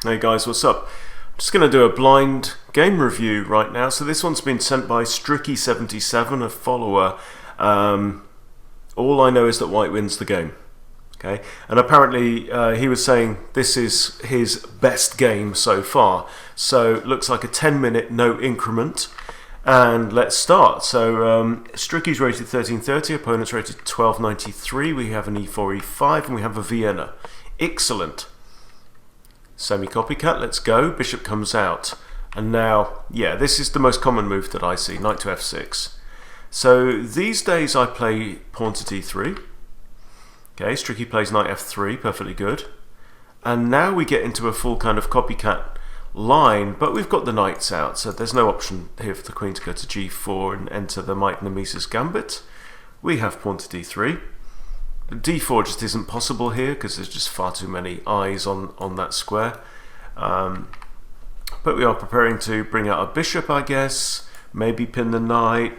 Hey guys, what's up? I'm just going to do a blind game review right now. So this one's been sent by Stricky77, a follower. All I know is that white wins the game. Okay, and apparently he was saying this is his best game so far. So it looks like a 10-minute no increment. And let's start. So Stricky's rated 1330, opponent's rated 1293. We have an e4, e5, and we have a Vienna. Excellent. Semi-copycat, let's go. Bishop comes out. And now, yeah, this is the most common move that I see, knight to f6. So these days I play pawn to d3. Okay, Stricky plays knight f3, perfectly good. And now we get into a full kind of copycat line, but we've got the knights out, so there's no option here for the queen to go to g4 and enter the Might and the Mises gambit. We have pawn to d3. d4 just isn't possible here because there's just far too many eyes on that square. But we are preparing to bring out a bishop, I guess, maybe pin the knight.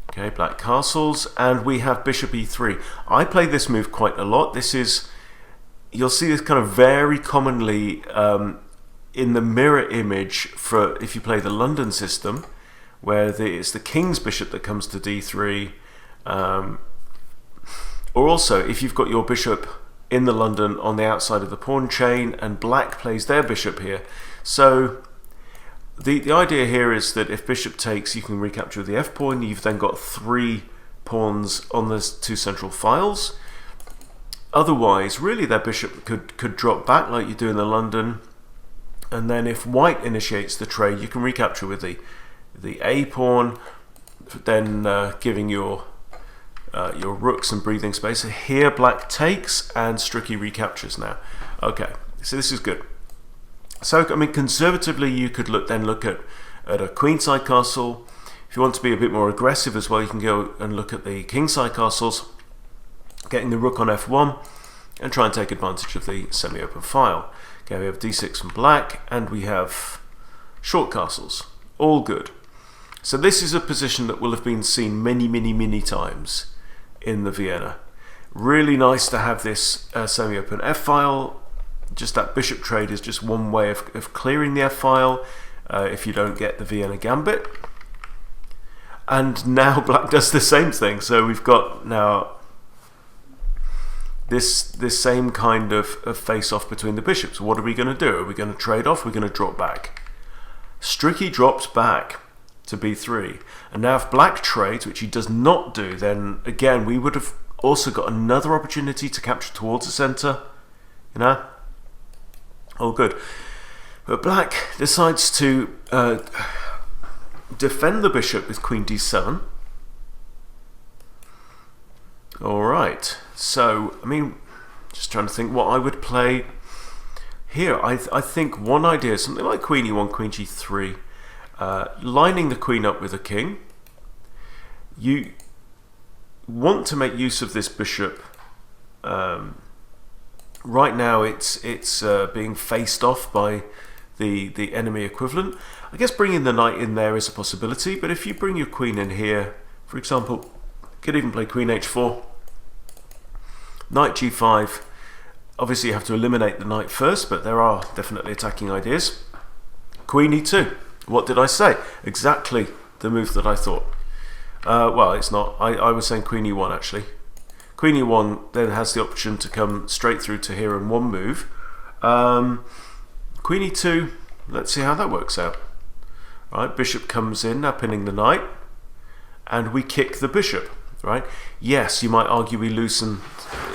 Okay, black castles, and we have bishop e3. I play this move quite a lot. This is, you'll see this kind of very commonly in the mirror image for if you play the London system, where it's the king's bishop that comes to d3. Or also, if you've got your bishop in the London on the outside of the pawn chain and black plays their bishop here. So the idea here is that if bishop takes, you can recapture the f-pawn. You've then got 3 pawns on the 2 central files. Otherwise, really their bishop could drop back like you do in the London. And then if white initiates the trade, you can recapture with the a-pawn, then giving your rook some breathing space. So here black takes and Stricky recaptures now. Okay, so this is good. So I mean, conservatively you could look at a queenside castle. If you want to be a bit more aggressive as well, you can go and look at the kingside castles, getting the rook on f1 and try and take advantage of the semi-open file. Okay, we have d6 from black and we have short castles. All good. So this is a position that will have been seen many times in the Vienna. Really nice to have this semi-open f-file. Just that bishop trade is just one way of clearing the f-file if you don't get the Vienna gambit. And now black does the same thing. So we've got now this same kind of face-off between the bishops. What are we going to do? Are we going to trade off? We're going to drop back. Stricky drops back to b3, and now if black trades, which he does not do, then again we would have also got another opportunity to capture towards the center, you know. All good. But black decides to defend the bishop with queen d7. Alright, so I mean, just trying to think what I would play here. I think one idea is something like queen e1, queen g3, lining the queen up with a king. You want to make use of this bishop. Right now it's being faced off by the enemy equivalent. I guess bringing the knight in there is a possibility, but if you bring your queen in here, for example, you could even play queen h4, knight g5. Obviously you have to eliminate the knight first, but there are definitely attacking ideas. Queen e2. What did I say? Exactly the move that I thought. Well, it's not. I was saying queen e1 actually. Queen e1 then has the option to come straight through to here in one move. Queen e2, let's see how that works out. Right, bishop comes in, now pinning the knight, and we kick the bishop. Right? Yes, you might argue we loosen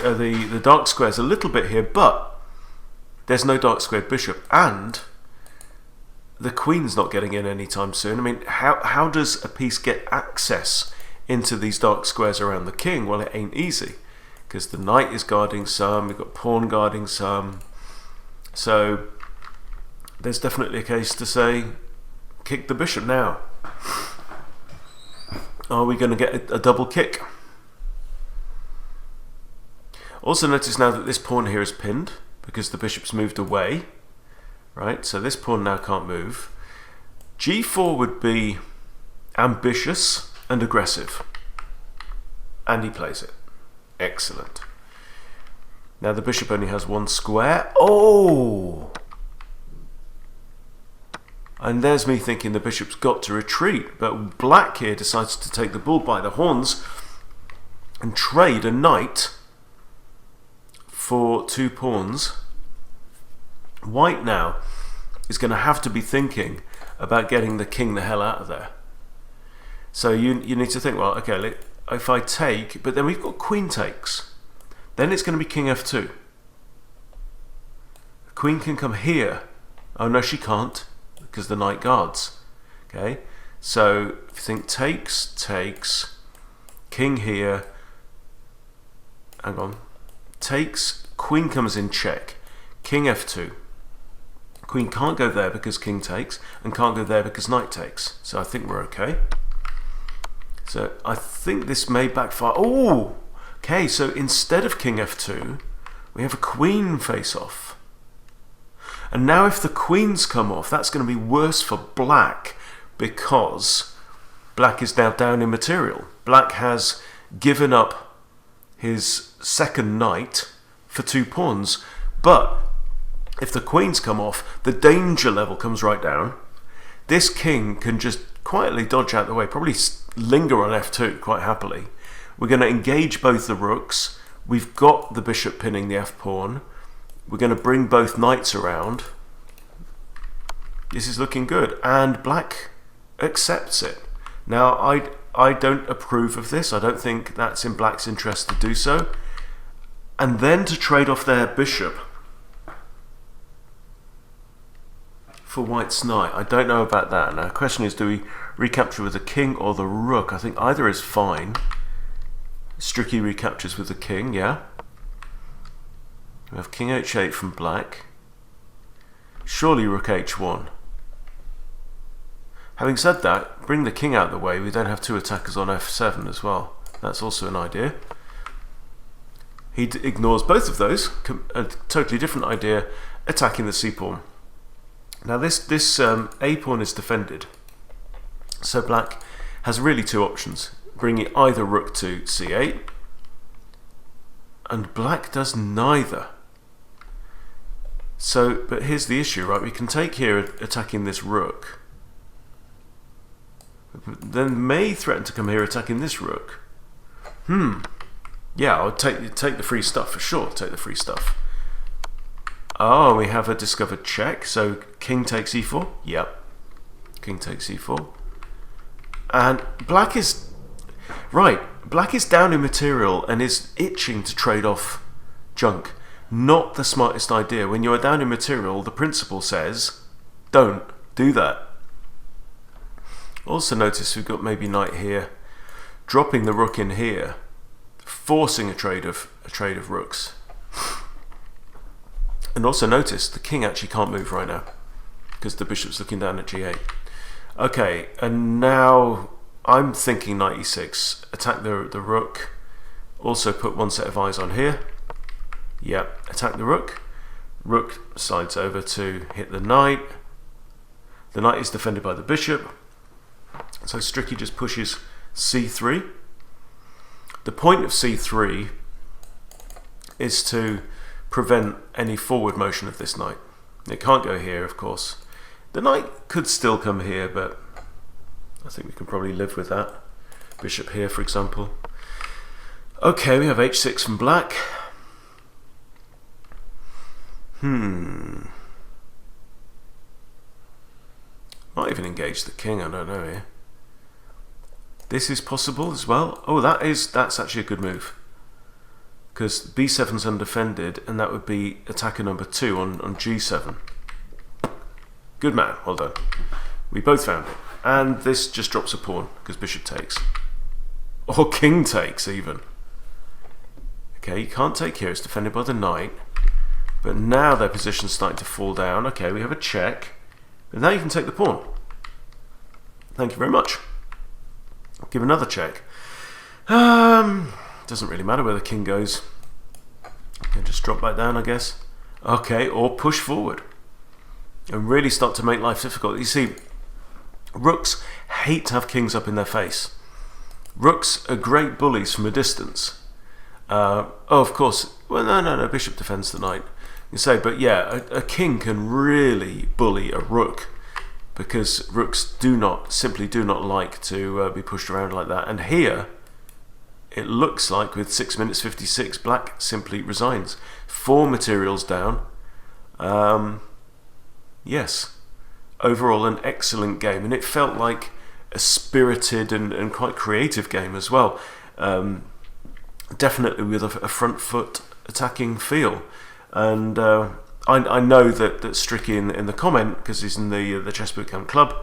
the dark squares a little bit here, but there's no dark squared bishop, and the queen's not getting in anytime soon. I mean, how does a piece get access into these dark squares around the king? Well, it ain't easy, because the knight is guarding some, we've got pawn guarding some. So there's definitely a case to say, kick the bishop now. Are we going to get a double kick? Also notice now that this pawn here is pinned, because the bishop's moved away. Right, so this pawn now can't move. g4 would be ambitious and aggressive. And he plays it. Excellent. Now the bishop only has one square. Oh! And there's me thinking the bishop's got to retreat, but black here decides to take the bull by the horns and trade a knight for 2 pawns. White now is going to have to be thinking about getting the king the hell out of there. So you need to think, well, okay, if I take, but then we've got queen takes. Then it's going to be king f2. The queen can come here. Oh no, she can't, because the knight guards. Okay, so if you think takes, king here, hang on, takes, queen comes in check, king f2. Queen can't go there because king takes, and can't go there because knight takes. So I think we're okay. So I think this may backfire. Oh, okay, so instead of king f2, we have a queen face off. And now if the queens come off, that's going to be worse for black, because black is now down in material. Black has given up his second knight for 2 pawns, but if the queens come off, the danger level comes right down. This king can just quietly dodge out the way, probably linger on f2 quite happily. We're going to engage both the rooks. We've got the bishop pinning the f-pawn. We're going to bring both knights around. This is looking good, and black accepts it. Now, I don't approve of this. I don't think that's in black's interest to do so. And then to trade off their bishop for white's knight. I don't know about that. Now, the question is, do we recapture with the king or the rook? I think either is fine. Stricky recaptures with the king, yeah. We have king h8 from black. Surely rook h1. Having said that, bring the king out of the way. We then have 2 attackers on f7 as well. That's also an idea. He ignores both of those. A totally different idea, attacking the c-pawn. Now this a-pawn is defended. So black has really 2 options. Bringing either rook to c8. And black does neither. So, but here's the issue, right? We can take here attacking this rook. Then may threaten to come here attacking this rook. Yeah, I'll take the free stuff for sure. Take the free stuff. Oh, we have a discovered check. So king takes e4. Yep. King takes e4. And black is right. Black is down in material and is itching to trade off junk. Not the smartest idea. When you are down in material, the principle says, don't do that. Also notice we've got maybe knight here, dropping the rook in here, forcing a trade of rooks. And also notice the king actually can't move right now because the bishop's looking down at g8. Okay, and now I'm thinking knight e6, attack the rook, also put 1 set of eyes on here. Yeah, attack the rook. Rook slides over to hit the knight. The knight is defended by the bishop. So Stricky just pushes c3. The point of c3 is to prevent any forward motion of this knight. It can't go here, of course. The knight could still come here, but I think we can probably live with that. Bishop here, for example. Okay, we have h6 from black. Might even engage the king, I don't know here. This is possible as well. Oh, that's actually a good move. Because b7's undefended, and that would be attacker number 2 on g7. Good man, well done. We both found it. And this just drops a pawn, because bishop takes. Or king takes, even. Okay, you can't take here, it's defended by the knight. But now their position's starting to fall down. Okay, we have a check. And now you can take the pawn. Thank you very much. I'll give another check. Doesn't really matter where the king goes. You can just drop back down, I guess. Okay, or push forward. And really start to make life difficult. You see, rooks hate to have kings up in their face. Rooks are great bullies from a distance. Oh, of course. Well, no. Bishop defends the knight. You say, but yeah, a king can really bully a rook. because rooks simply do not like to be pushed around like that. And here, it looks like with 6 minutes 56, black simply resigns. 4 materials down. Yes, overall an excellent game, and it felt like a spirited and quite creative game as well. Definitely with a front foot attacking feel. And I know that Stricky in the comment, because he's in the Chess Bootcamp Club,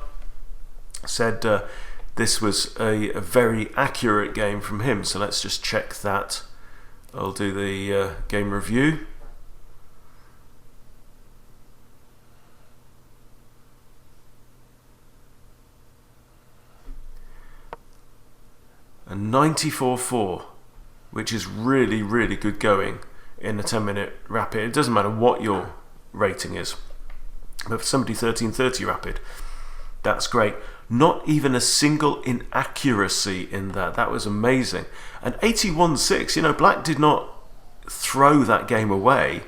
said this was a very accurate game from him. So let's just check that. I'll do the game review. A 94-4, which is really, really good going in a 10-minute rapid. It doesn't matter what your rating is, but for somebody 1330 rapid, that's great. Not even a single inaccuracy in that. That was amazing. And 81-6, black did not throw that game away.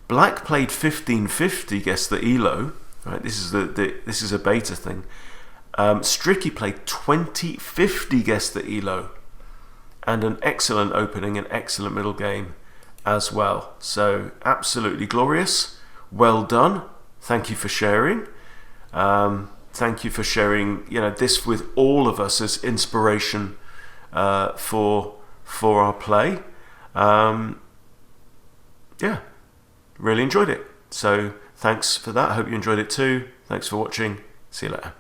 Black played 1550, guess the ELO. Right, this is a beta thing. Stricky played 2050, guess the ELO, and an excellent opening, an excellent middle game as well. So absolutely glorious. Well done. Thank you for sharing. Thank you for sharing, this with all of us as inspiration for our play. Yeah, really enjoyed it. So thanks for that. I hope you enjoyed it too. Thanks for watching. See you later.